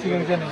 sigang dyan eh.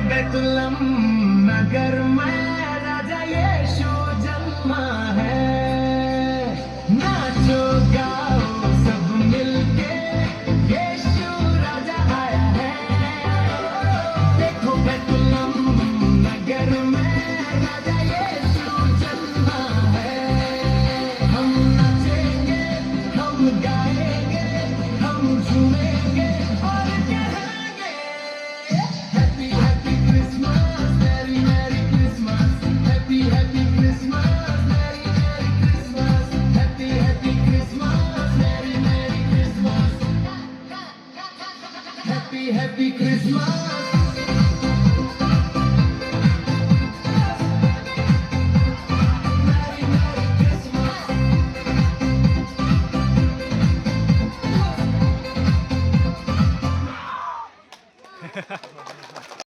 बेतुलम नगर में राजा यीशु जन्मा है। नाचो गाओ सब मिलके, यीशु राजा आया है। देखो बेतुलम नगर में राजा यीशु जन्मा है। हम नाचेंगे, हम गाएंगे, हम झूमेंगे और कहेंगे happy happy Christmas, merry merry Christmas, happy happy Christmas, merry merry Christmas, happy happy Christmas, merry merry Christmas, happy happy Christmas.